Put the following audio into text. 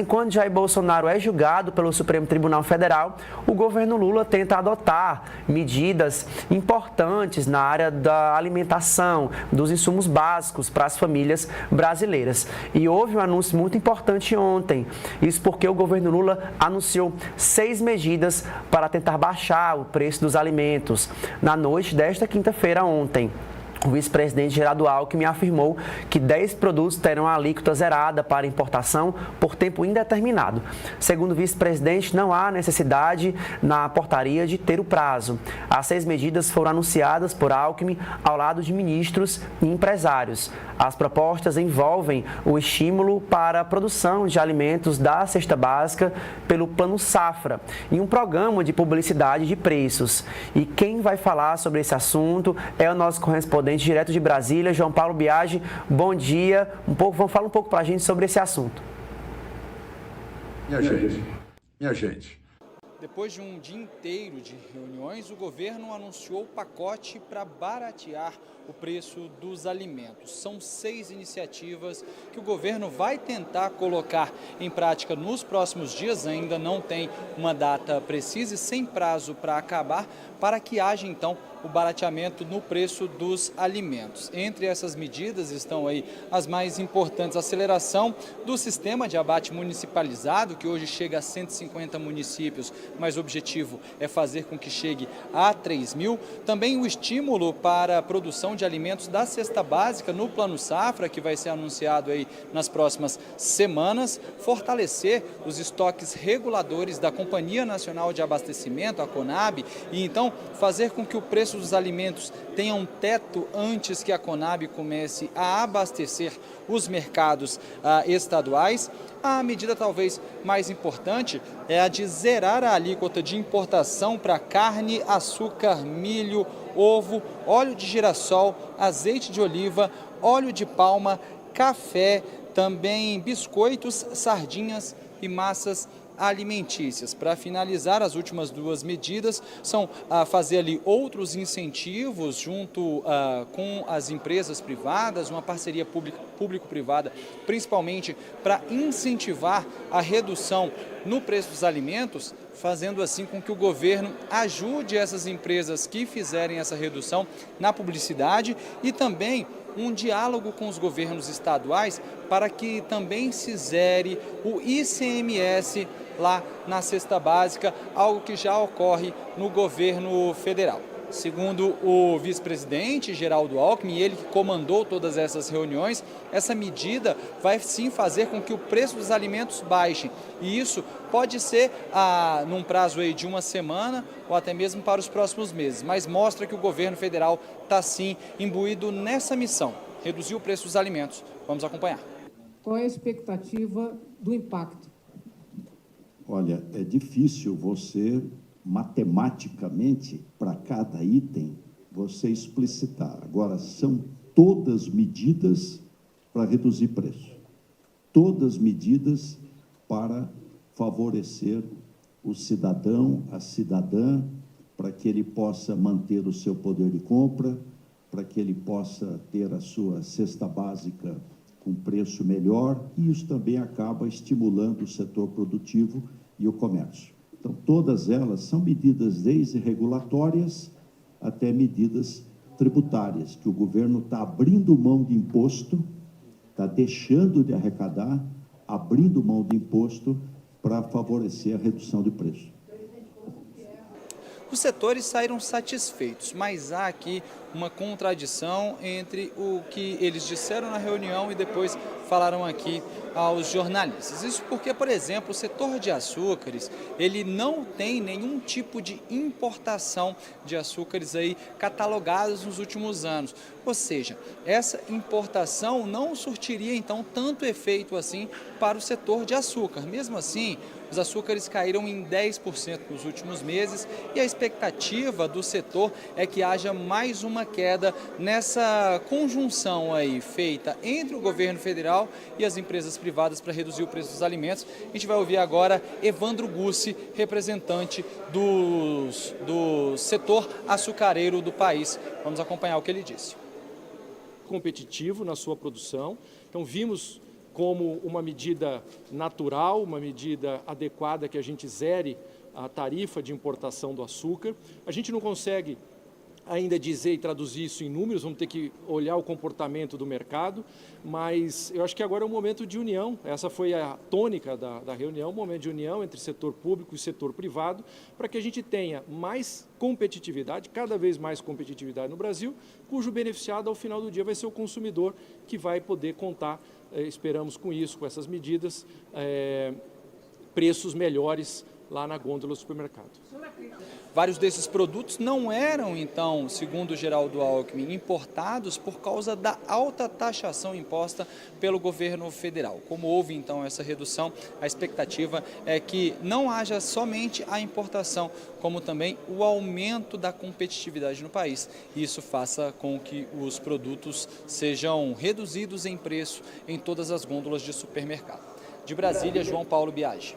Enquanto Jair Bolsonaro é julgado pelo Supremo Tribunal Federal, o governo Lula tenta adotar medidas importantes na área da alimentação, dos insumos básicos para as famílias brasileiras. E houve um anúncio muito importante ontem. Isso porque o governo Lula anunciou 6 medidas para tentar baixar o preço dos alimentos. Na noite desta quinta-feira, ontem, o vice-presidente Geraldo Alckmin afirmou que 10 produtos terão a alíquota zerada para importação por tempo indeterminado. Segundo o vice-presidente, não há necessidade na portaria de ter o prazo. As 6 medidas foram anunciadas por Alckmin ao lado de ministros e empresários. As propostas envolvem o estímulo para a produção de alimentos da cesta básica pelo Plano Safra e um programa de publicidade de preços. E quem vai falar sobre esse assunto é o nosso correspondente direto de Brasília, João Paulo Biagi. Bom dia. Fala um pouco para a gente sobre esse assunto. Minha gente. Depois de um dia inteiro de reuniões, o governo anunciou o pacote para baratear o preço dos alimentos. São 6 iniciativas que o governo vai tentar colocar em prática nos próximos dias, ainda não tem uma data precisa e sem prazo para acabar, para que haja então o barateamento no preço dos alimentos. Entre essas medidas estão aí as mais importantes: a aceleração do sistema de abate municipalizado, que hoje chega a 150 municípios, mas o objetivo é fazer com que chegue a 3.000. Também o estímulo para a produção de alimentos da cesta básica no Plano Safra, que vai ser anunciado aí nas próximas semanas. Fortalecer os estoques reguladores da Companhia Nacional de Abastecimento, a Conab, e então fazer com que o preço dos alimentos tenha um teto antes que a Conab comece a abastecer os mercados estaduais. A medida talvez mais importante é a de zerar a alíquota de importação para carne, açúcar, milho, ovo, óleo de girassol, azeite de oliva, óleo de palma, café, também biscoitos, sardinhas e massas alimentícias. Para finalizar, as últimas 2 medidas são fazer ali outros incentivos junto com as empresas privadas, uma parceria público-privada, principalmente para incentivar a redução no preço dos alimentos, fazendo assim com que o governo ajude essas empresas que fizerem essa redução na publicidade, e também um diálogo com os governos estaduais para que também se zere o ICMS lá na cesta básica, algo que já ocorre no governo federal. Segundo o vice-presidente Geraldo Alckmin, ele que comandou todas essas reuniões, essa medida vai sim fazer com que o preço dos alimentos baixe. E isso pode ser num prazo aí de 1 semana ou até mesmo para os próximos meses. Mas mostra que o governo federal está sim imbuído nessa missão, reduzir o preço dos alimentos. Vamos acompanhar. Qual é a expectativa do impacto? Olha, é difícil você, matematicamente, para cada item, você explicitar. Agora, são todas medidas para reduzir preço. Todas medidas para favorecer o cidadão, a cidadã, para que ele possa manter o seu poder de compra, para que ele possa ter a sua cesta básica com preço melhor, e isso também acaba estimulando o setor produtivo e o comércio. Então, todas elas são medidas desde regulatórias até medidas tributárias, que o governo está abrindo mão de imposto, está deixando de arrecadar, abrindo mão de imposto para favorecer a redução de preço. Os setores saíram satisfeitos, mas há aqui uma contradição entre o que eles disseram na reunião e depois falaram aqui aos jornalistas. Isso porque, por exemplo, o setor de açúcares, ele não tem nenhum tipo de importação de açúcares aí catalogados nos últimos anos. Ou seja, essa importação não surtiria então tanto efeito assim para o setor de açúcar. Mesmo assim, os açúcares caíram em 10% nos últimos meses e a expectativa do setor é que haja mais uma queda nessa conjunção aí feita entre o governo federal e as empresas privadas para reduzir o preço dos alimentos. A gente vai ouvir agora Evandro Gussi, representante do setor açucareiro do país. Vamos acompanhar o que ele disse. Competitivo na sua produção, então vimos como uma medida natural, uma medida adequada que a gente zere a tarifa de importação do açúcar. A gente não consegue ainda dizer e traduzir isso em números, vamos ter que olhar o comportamento do mercado, mas eu acho que agora é um momento de união, essa foi a tônica da reunião, um momento de união entre setor público e setor privado, para que a gente tenha mais competitividade, cada vez mais competitividade no Brasil, cujo beneficiado ao final do dia vai ser o consumidor, que vai poder contar, esperamos com isso, com essas medidas, preços melhores lá na gôndola do supermercado. Vários desses produtos não eram, então, segundo Geraldo Alckmin, importados por causa da alta taxação imposta pelo governo federal. Como houve, então, essa redução, a expectativa é que não haja somente a importação, como também o aumento da competitividade no país. Isso faça com que os produtos sejam reduzidos em preço em todas as gôndolas de supermercado. De Brasília, João Paulo Biagi.